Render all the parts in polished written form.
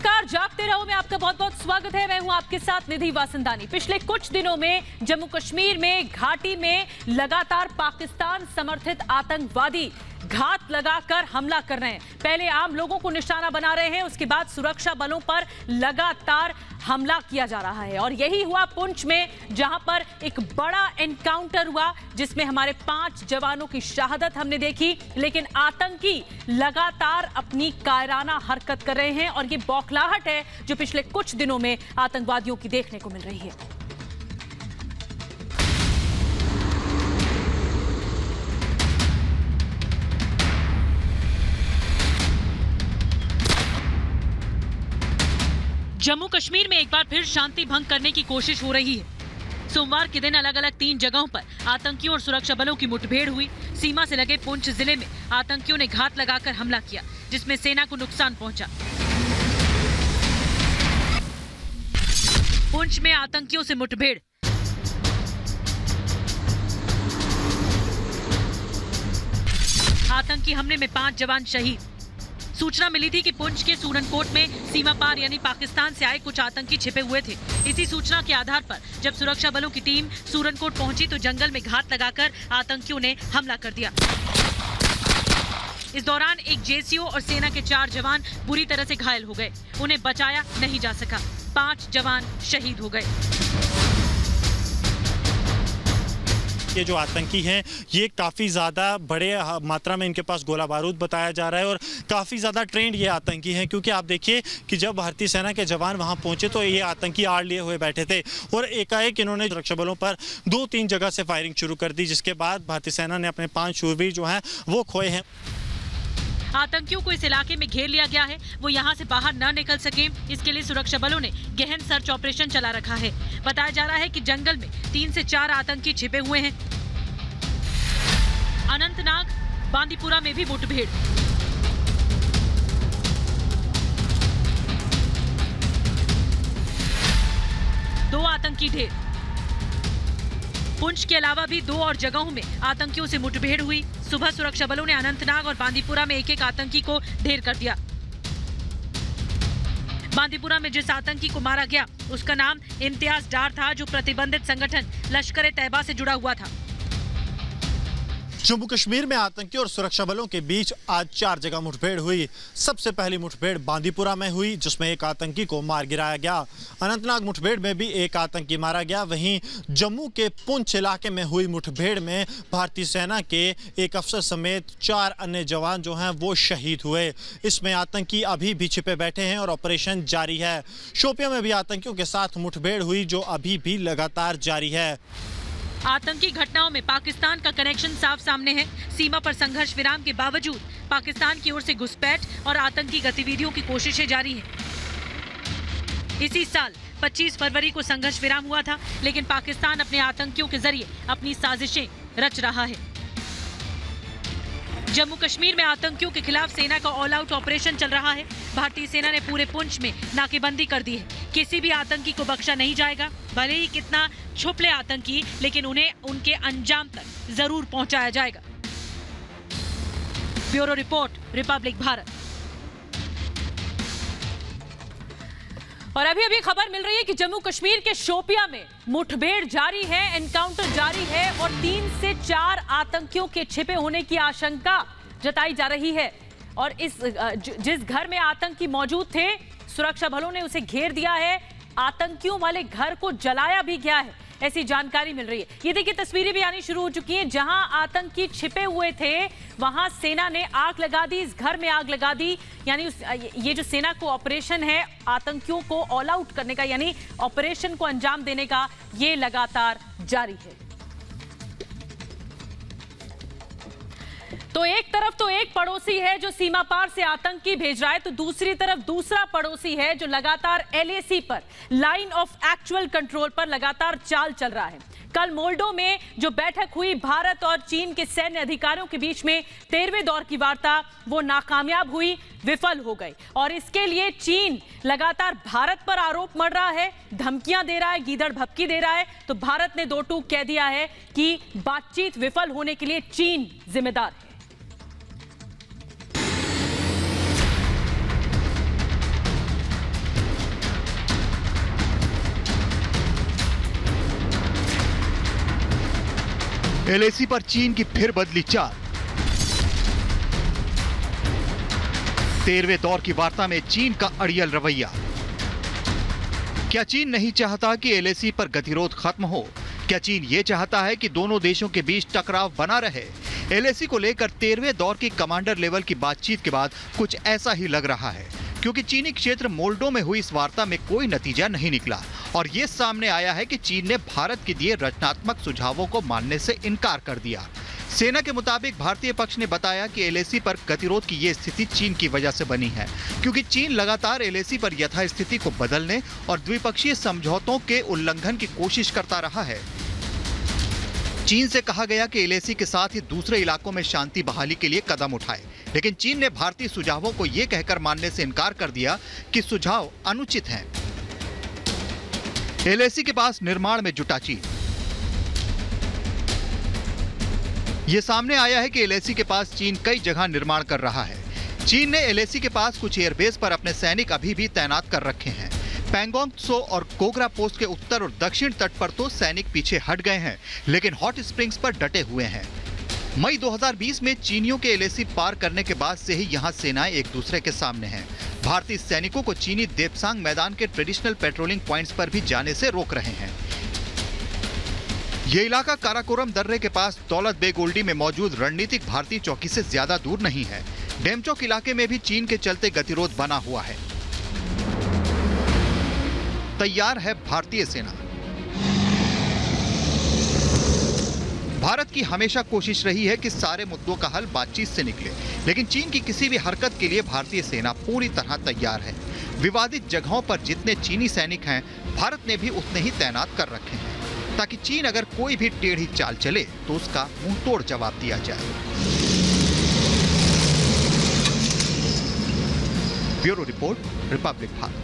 नमस्कार, जागते रहो में आपका बहुत बहुत स्वागत है। मैं हूं आपके साथ निधि वासंदानी। पिछले कुछ दिनों में जम्मू कश्मीर में घाटी में लगातार पाकिस्तान समर्थित आतंकवादी घात लगाकर हमला कर रहे हैं। पहले आम लोगों को निशाना बना रहे हैं, उसके बाद सुरक्षा बलों पर लगातार हमला किया जा रहा है। और यही हुआ पुंछ में, जहां पर एक बड़ा एनकाउंटर हुआ जिसमें हमारे 5 जवानों की शहादत हमने देखी। लेकिन आतंकी लगातार अपनी कायराना हरकत कर रहे हैं और ये बौखलाहट है जो पिछले कुछ दिनों में आतंकवादियों की देखने को मिल रही है। जम्मू कश्मीर में एक बार फिर शांति भंग करने की कोशिश हो रही है। सोमवार के दिन अलग अलग 3 जगहों पर आतंकियों और सुरक्षा बलों की मुठभेड़ हुई। सीमा से लगे पुंछ जिले में आतंकियों ने घात लगाकर हमला किया, जिसमें सेना को नुकसान पहुंचा। पुंछ में आतंकियों से मुठभेड़, आतंकी हमले में 5 जवान शहीद। सूचना मिली थी कि पुंछ के सूरनकोट में सीमा पार यानी पाकिस्तान से आए कुछ आतंकी छिपे हुए थे। इसी सूचना के आधार पर जब सुरक्षा बलों की टीम सूरनकोट पहुंची तो जंगल में घात लगाकर आतंकियों ने हमला कर दिया। इस दौरान एक जेसीओ और सेना के 4 जवान बुरी तरह से घायल हो गए। उन्हें बचाया नहीं जा सका। 5 जवान शहीद हो गए। ये जो आतंकी हैं ये काफ़ी ज़्यादा बड़े मात्रा में इनके पास गोला बारूद बताया जा रहा है और काफ़ी ज़्यादा ट्रेंड ये आतंकी हैं, क्योंकि आप देखिए कि जब भारतीय सेना के जवान वहां पहुंचे तो ये आतंकी आड़ लिए हुए बैठे थे और एकाएक इन्होंने सुरक्षा बलों पर 2-3 जगह से फायरिंग शुरू कर दी, जिसके बाद भारतीय सेना ने अपने 5 शूरवीर जो हैं वो खोए हैं। आतंकियों को इस इलाके में घेर लिया गया है, वो यहाँ से बाहर न निकल सके, इसके लिए सुरक्षा बलों ने गहन सर्च ऑपरेशन चला रखा है। बताया जा रहा है कि जंगल में 3 से 4 आतंकी छिपे हुए हैं। अनंतनाग बांदीपुरा में भी मुठभेड़, दो आतंकी ढेर। पुंछ के अलावा भी 2 और जगहों में आतंकियों से मुठभेड़ हुई। सुबह सुरक्षा बलों ने अनंतनाग और बांदीपुरा में एक-एक आतंकी को ढेर कर दिया। बांदीपुरा में जिस आतंकी को मारा गया उसका नाम इम्तियाज डार था, जो प्रतिबंधित संगठन लश्कर-ए-तैयबा से जुड़ा हुआ था। जम्मू कश्मीर में आतंकी और सुरक्षा बलों के बीच आज 4 जगह मुठभेड़ हुई। सबसे पहली मुठभेड़ बांदीपुरा में हुई, जिसमें एक आतंकी को मार गिराया गया। अनंतनाग मुठभेड़ में भी एक आतंकी मारा गया। वहीं जम्मू के पुंछ इलाके में हुई मुठभेड़ में भारतीय सेना के एक अफसर समेत 4 अन्य जवान जो हैं वो शहीद हुए। इसमें आतंकी अभी भी छिपे बैठे हैं और ऑपरेशन जारी है। शोपियां में भी आतंकियों के साथ मुठभेड़ हुई, जो अभी भी लगातार जारी है। आतंकी घटनाओं में पाकिस्तान का कनेक्शन साफ सामने है। सीमा पर संघर्ष विराम के बावजूद पाकिस्तान की ओर से घुसपैठ और आतंकी गतिविधियों की कोशिशें जारी हैं। इसी साल 25 फरवरी को संघर्ष विराम हुआ था, लेकिन पाकिस्तान अपने आतंकियों के जरिए अपनी साजिशें रच रहा है। जम्मू कश्मीर में आतंकियों के खिलाफ सेना का ऑल आउट ऑपरेशन चल रहा है। भारतीय सेना ने पूरे पुंछ में नाकेबंदी कर दी है। किसी भी आतंकी को बख्शा नहीं जाएगा, भले ही कितना छुप ले आतंकी, लेकिन उन्हें उनके अंजाम तक जरूर पहुंचाया जाएगा। Bureau report, Republic Bharat. और अभी खबर मिल रही है कि जम्मू कश्मीर के शोपियां में मुठभेड़ जारी है, एनकाउंटर जारी है और 3 से 4 आतंकियों के छिपे होने की आशंका जताई जा रही है। और जिस घर में आतंकी मौजूद थे, सुरक्षा बलों ने उसे घेर दिया है। आतंकियों वाले घर को जलाया भी गया है, ऐसी जानकारी मिल रही है। ये देखिए, तस्वीरें भी आनी शुरू हो चुकी हैं। जहां आतंकी छिपे हुए थे वहां सेना ने आग लगा दी, इस घर में आग लगा दी। यानी ये जो सेना को ऑपरेशन है आतंकियों को ऑल आउट करने का, यानी ऑपरेशन को अंजाम देने का, ये लगातार जारी है। तो एक तरफ तो एक पड़ोसी है जो सीमा पार से आतंकी भेज रहा है, तो दूसरी तरफ दूसरा पड़ोसी है जो लगातार LAC पर, लाइन ऑफ एक्चुअल कंट्रोल पर लगातार चाल चल रहा है। कल मोल्डो में जो बैठक हुई भारत और चीन के सैन्य अधिकारियों के बीच में, 13वें दौर की वार्ता, वो नाकामयाब हुई, विफल हो गई। और इसके लिए चीन लगातार भारत पर आरोप मढ़ रहा है, धमकियां दे रहा है, गीदड़ भपकी दे रहा है। तो भारत ने 2 टूक कह दिया है कि बातचीत विफल होने के लिए चीन जिम्मेदार है। एलएसी पर चीन की फिर बदली चाल। 13वें दौर की वार्ता में चीन का अड़ियल रवैया। क्या चीन नहीं चाहता कि एलएसी पर गतिरोध खत्म हो? क्या चीन ये चाहता है कि दोनों देशों के बीच टकराव बना रहे? एलएसी को लेकर 13वें दौर की कमांडर लेवल की बातचीत के बाद कुछ ऐसा ही लग रहा है, क्योंकि चीनी क्षेत्र मोल्डो में हुई इस वार्ता में कोई नतीजा नहीं निकला और ये सामने आया है कि चीन ने भारत के दिए रचनात्मक सुझावों को मानने से इनकार कर दिया। सेना के मुताबिक भारतीय पक्ष ने बताया कि एलएसी पर गतिरोध की ये स्थिति चीन की वजह से बनी है, क्योंकि चीन लगातार एलएसी पर यथास्थिति को बदलने और द्विपक्षीय समझौतों के उल्लंघन की कोशिश करता रहा है। चीन से कहा गया कि एलएसी के साथ ही दूसरे इलाकों में शांति बहाली के लिए कदम उठाए, लेकिन चीन ने भारतीय सुझावों को यह कहकर मानने से इनकार कर दिया कि सुझाव अनुचित हैं। एलएसी के पास निर्माण में जुटा चीन। यह सामने आया है कि एलएसी के पास चीन कई जगह निर्माण कर रहा है। चीन ने एलएसी के पास कुछ एयरबेस पर अपने सैनिक अभी भी तैनात कर रखे हैं। पैंगोंग त्सो और कोगरा पोस्ट के उत्तर और दक्षिण तट पर तो सैनिक पीछे हट गए हैं, लेकिन हॉट स्प्रिंग्स पर डटे हुए हैं। मई 2020 में चीनियों के एलएसी पार करने के बाद से ही यहां सेनाएं एक दूसरे के सामने हैं। भारतीय सैनिकों को चीनी देपसांग मैदान के ट्रेडिशनल पेट्रोलिंग पॉइंट्स पर भी जाने से रोक रहे हैं। यह इलाका काराकोरम दर्रे के पास दौलत बेग ओल्डी में मौजूद रणनीतिक भारतीय चौकी से ज्यादा दूर नहीं है। डेमचौक इलाके में भी चीन के चलते गतिरोध बना हुआ है। तैयार है भारतीय सेना। भारत की हमेशा कोशिश रही है कि सारे मुद्दों का हल बातचीत से निकले, लेकिन चीन की किसी भी हरकत के लिए भारतीय सेना पूरी तरह तैयार है। विवादित जगहों पर जितने चीनी सैनिक हैं, भारत ने भी उतने ही तैनात कर रखे हैं, ताकि चीन अगर कोई भी टेढ़ी चाल चले तो उसका मुंहतोड़ जवाब दिया जाए। Bureau report, Republic Bharat.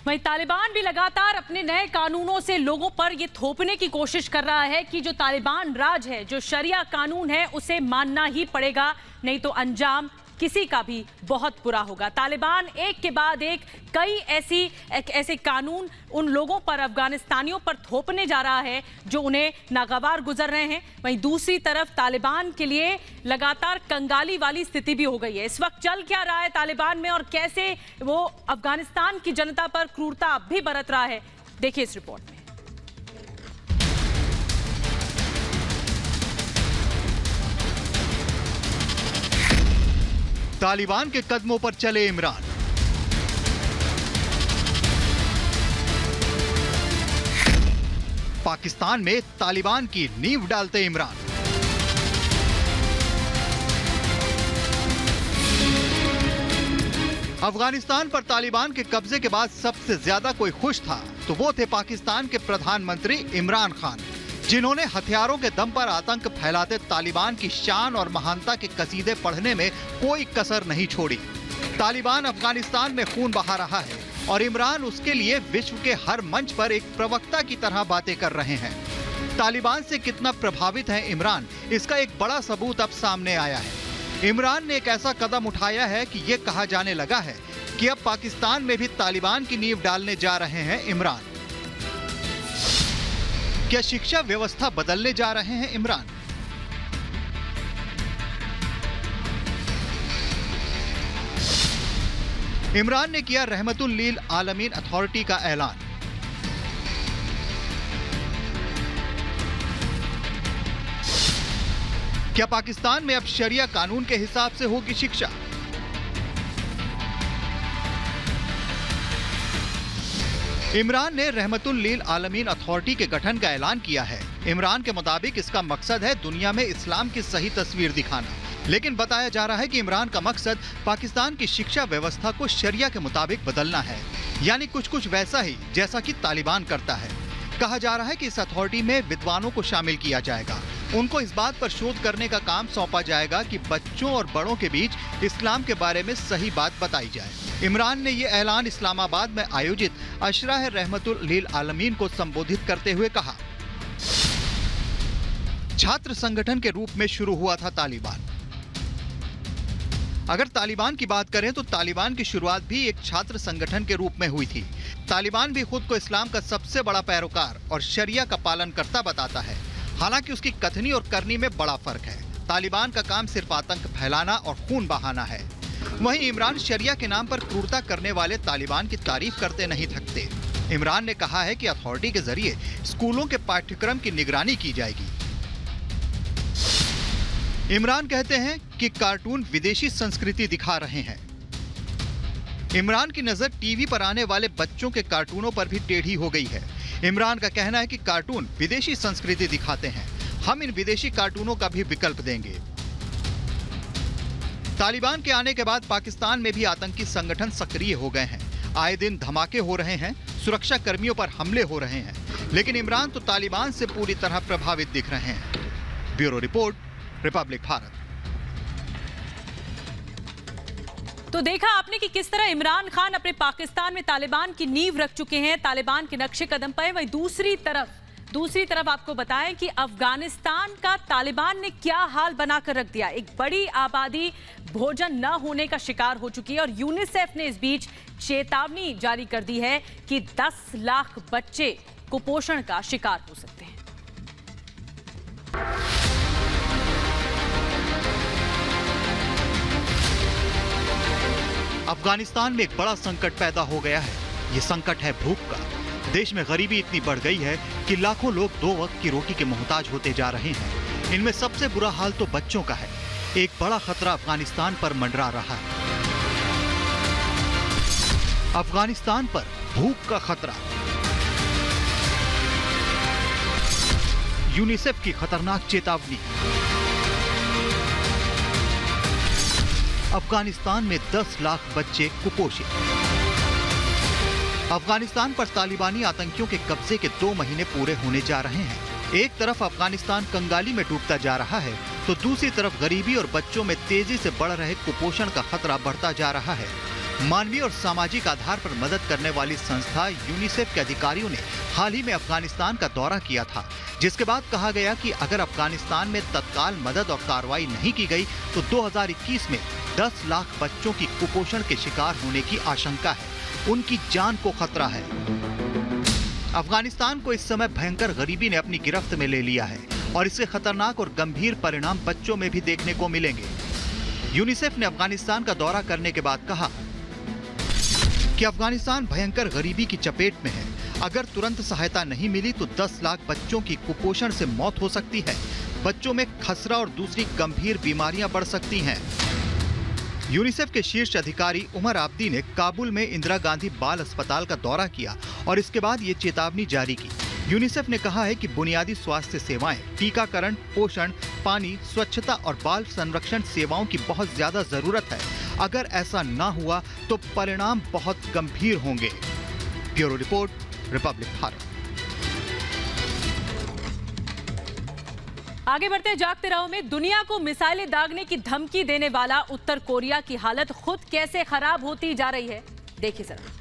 वहीं तालिबान भी लगातार अपने नए कानूनों से लोगों पर यह थोपने की कोशिश कर रहा है कि जो तालिबान राज है, जो शरिया कानून है, उसे मानना ही पड़ेगा, नहीं तो अंजाम किसी का भी बहुत बुरा होगा। तालिबान एक के बाद एक कई ऐसे कानून उन लोगों पर, अफगानिस्तानियों पर थोपने जा रहा है जो उन्हें नागवार गुजर रहे हैं। वहीं दूसरी तरफ तालिबान के लिए लगातार कंगाली वाली स्थिति भी हो गई है। इस वक्त चल क्या रहा है तालिबान में और कैसे वो अफगानिस्तान की जनता पर क्रूरता अब भी बरत रहा है, देखिए इस रिपोर्ट में। तालिबान के कदमों पर चले इमरान। पाकिस्तान में तालिबान की नींव डालते इमरान। अफगानिस्तान पर तालिबान के कब्जे के बाद सबसे ज्यादा कोई खुश था तो वो थे पाकिस्तान के प्रधानमंत्री इमरान खान, जिन्होंने हथियारों के दम पर आतंक फैलाते तालिबान की शान और महानता के कसीदे पढ़ने में कोई कसर नहीं छोड़ी। तालिबान अफगानिस्तान में खून बहा रहा है और इमरान उसके लिए विश्व के हर मंच पर एक प्रवक्ता की तरह बातें कर रहे हैं। तालिबान से कितना प्रभावित है इमरान, इसका एक बड़ा सबूत अब सामने आया है। इमरान ने एक ऐसा कदम उठाया है कि ये कहा जाने लगा है कि अब पाकिस्तान में भी तालिबान की नींव डालने जा रहे हैं इमरान। क्या शिक्षा व्यवस्था बदलने जा रहे हैं इमरान? इमरान ने किया रहमतुल लिल आलमीन अथॉरिटी का ऐलान। क्या पाकिस्तान में अब शरिया कानून के हिसाब से होगी शिक्षा? इमरान ने रहमतुल लिल आलमीन अथॉरिटी के गठन का ऐलान किया है। इमरान के मुताबिक इसका मकसद है दुनिया में इस्लाम की सही तस्वीर दिखाना, लेकिन बताया जा रहा है कि इमरान का मकसद पाकिस्तान की शिक्षा व्यवस्था को शरिया के मुताबिक बदलना है, यानी कुछ कुछ वैसा ही जैसा कि तालिबान करता है। कहा जा रहा है कि इस अथॉरिटी में विद्वानों को शामिल किया जाएगा। उनको इस बात पर शोध करने का काम सौंपा जाएगा कि बच्चों और बड़ों के बीच इस्लाम के बारे में सही बात बताई जाए। इमरान ने यह ऐलान इस्लामाबाद में आयोजित अशराह रहमतुल लिल आलमीन को संबोधित करते हुए कहा। छात्र संगठन के रूप में शुरू हुआ था तालिबान। अगर तालिबान की बात करें तो तालिबान की शुरुआत भी एक छात्र संगठन के रूप में हुई थी। तालिबान भी खुद को इस्लाम का सबसे बड़ा पैरोकार और शरिया का पालनकर्ता बताता है। हालांकि उसकी कथनी और करनी में बड़ा फर्क है। तालिबान का काम सिर्फ आतंक फैलाना और खून बहाना है। वहीं इमरान शरिया के नाम पर क्रूरता करने वाले तालिबान की तारीफ करते नहीं थकते। इमरान ने कहा है कि अथॉरिटी के जरिए स्कूलों के पाठ्यक्रम की निगरानी की जाएगी। इमरान कहते हैं कि कार्टून विदेशी संस्कृति दिखा रहे हैं। इमरान की नजर टीवी पर आने वाले बच्चों के कार्टूनों पर भी टेढ़ी हो गई है। इमरान का कहना है कि कार्टून विदेशी संस्कृति दिखाते हैं। हम इन विदेशी कार्टूनों का भी विकल्प देंगे। तालिबान के आने के बाद पाकिस्तान में भी आतंकी संगठन सक्रिय हो गए हैं। आए दिन धमाके हो रहे हैं, सुरक्षा कर्मियों पर हमले हो रहे हैं, लेकिन इमरान तो तालिबान से पूरी तरह प्रभावित दिख रहे हैं। Bureau report, Republic Bharat. तो देखा आपने कि किस तरह इमरान खान अपने पाकिस्तान में तालिबान की नींव रख चुके हैं, तालिबान के नक्शे कदम पर। वहीं दूसरी तरफ आपको बताएं कि अफगानिस्तान का तालिबान ने क्या हाल बनाकर रख दिया। एक बड़ी आबादी भोजन न होने का शिकार हो चुकी है और यूनिसेफ ने इस बीच चेतावनी जारी कर दी है कि 10 लाख बच्चे कुपोषण का शिकार हो सकते हैं। अफगानिस्तान में एक बड़ा संकट पैदा हो गया है। ये संकट है भूख का। देश में गरीबी इतनी बढ़ गई है कि लाखों लोग 2 वक्त की रोटी के मोहताज होते जा रहे हैं। इनमें सबसे बुरा हाल तो बच्चों का है। एक बड़ा खतरा अफगानिस्तान पर मंडरा रहा है। अफगानिस्तान पर भूख का खतरा। यूनिसेफ की खतरनाक चेतावनी। अफगानिस्तान में 10 लाख बच्चे कुपोषित। अफगानिस्तान पर तालिबानी आतंकियों के कब्जे के 2 महीने पूरे होने जा रहे हैं। एक तरफ अफगानिस्तान कंगाली में डूबता जा रहा है, तो दूसरी तरफ गरीबी और बच्चों में तेजी से बढ़ रहे कुपोषण का खतरा बढ़ता जा रहा है। मानवीय और सामाजिक आधार पर मदद करने वाली संस्था यूनिसेफ के अधिकारियों ने हाल ही में अफगानिस्तान का दौरा किया था, जिसके बाद कहा गया कि अगर अफगानिस्तान में तत्काल मदद और कार्रवाई नहीं की गई तो 2021 में 10 लाख बच्चों की कुपोषण के शिकार होने की आशंका है। उनकी जान को खतरा है। अफगानिस्तान को इस समय भयंकर गरीबी ने अपनी गिरफ्त में ले लिया है और इसके खतरनाक और गंभीर परिणाम बच्चों में भी देखने को मिलेंगे। यूनिसेफ ने अफगानिस्तान का दौरा करने के बाद कहा कि अफगानिस्तान भयंकर गरीबी की चपेट में है। अगर तुरंत सहायता नहीं मिली तो 10 लाख बच्चों की कुपोषण से मौत हो सकती है। बच्चों में खसरा और दूसरी गंभीर बीमारियां बढ़ सकती हैं। यूनिसेफ के शीर्ष अधिकारी उमर आब्दी ने काबुल में इंदिरा गांधी बाल अस्पताल का दौरा किया और इसके बाद ये चेतावनी जारी की। यूनिसेफ ने कहा है कि बुनियादी स्वास्थ्य सेवाएं, टीकाकरण, पोषण, पानी, स्वच्छता और बाल संरक्षण सेवाओं की बहुत ज्यादा जरूरत है। अगर ऐसा ना हुआ तो परिणाम बहुत गंभीर होंगे। Bureau report, Republic Bharat. आगे बढ़ते हैं जागते रहो में। दुनिया को मिसाइलें दागने की धमकी देने वाला उत्तर कोरिया की हालत खुद कैसे खराब होती जा रही है, देखिए जरा।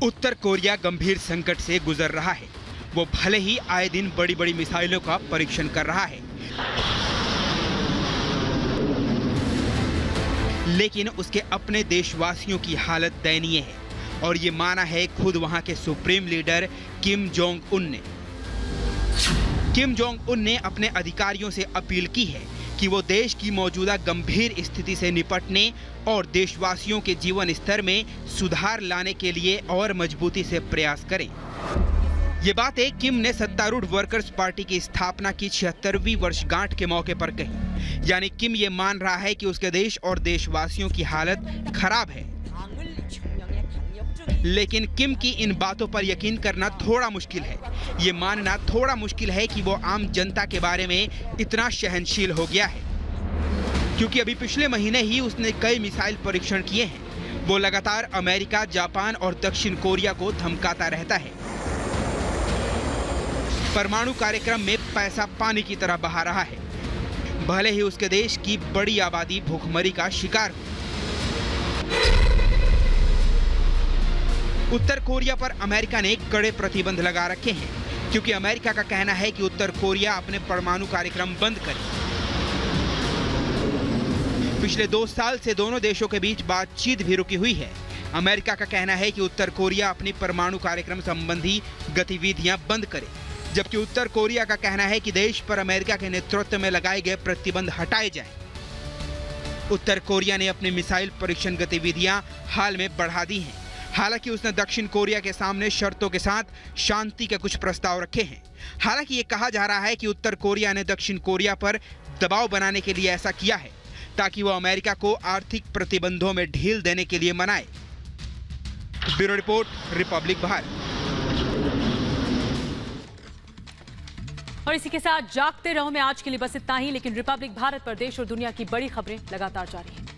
उत्तर कोरिया गंभीर संकट से गुजर रहा है। वो भले ही आए दिन बड़ी बड़ी मिसाइलों का परीक्षण कर रहा है, लेकिन उसके अपने देशवासियों की हालत दयनीय है और ये माना है खुद वहां के supreme leader Kim Jong Un ने। किम जोंग उन ने अपने अधिकारियों से अपील की है कि वो देश की मौजूदा गंभीर स्थिति से निपटने और देशवासियों के जीवन स्तर में सुधार लाने के लिए और मजबूती से प्रयास करें। ये बातें किम ने सत्तारूढ़ वर्कर्स पार्टी की स्थापना की 76वीं वर्षगांठ के मौके पर कही। यानी किम ये मान रहा है कि उसके देश और देशवासियों की हालत खराब है। लेकिन किम की इन बातों पर यकीन करना थोड़ा मुश्किल है। ये मानना थोड़ा मुश्किल है कि वो आम जनता के बारे में इतना सहनशील हो गया है, क्योंकि अभी पिछले महीने ही उसने कई मिसाइल परीक्षण किए हैं। वो लगातार अमेरिका, जापान और दक्षिण कोरिया को धमकाता रहता है। परमाणु कार्यक्रम में पैसा पानी की तरह बहा रहा है, भले ही उसके देश की बड़ी आबादी भूखमरी का शिकार हो। उत्तर कोरिया पर अमेरिका ने कड़े प्रतिबंध लगा रखे हैं, क्योंकि अमेरिका का कहना है कि उत्तर कोरिया अपने परमाणु कार्यक्रम बंद करे। पिछले 2 साल से दोनों देशों के बीच बातचीत भी रुकी हुई है। अमेरिका का कहना है कि उत्तर कोरिया अपनी परमाणु कार्यक्रम संबंधी गतिविधियां बंद करे, जबकि उत्तर कोरिया का कहना है कि देश पर अमेरिका के नेतृत्व में लगाए गए प्रतिबंध हटाए जाएं। उत्तर कोरिया ने अपनी मिसाइल परीक्षण गतिविधियां हाल में बढ़ा दी हैं। हालांकि उसने दक्षिण कोरिया के सामने शर्तों के साथ शांति के कुछ प्रस्ताव रखे हैं। हालांकि ये कहा जा रहा है कि उत्तर कोरिया ने दक्षिण कोरिया पर दबाव बनाने के लिए ऐसा किया है, ताकि वो अमेरिका को आर्थिक प्रतिबंधों में ढील देने के लिए मनाए। Bureau report, Republic Bharat. और इसी के साथ जागते रहो में आज के लिए बस इतना ही, लेकिन रिपब्लिक भारत पर देश और दुनिया की बड़ी खबरें लगातार जारी हैं।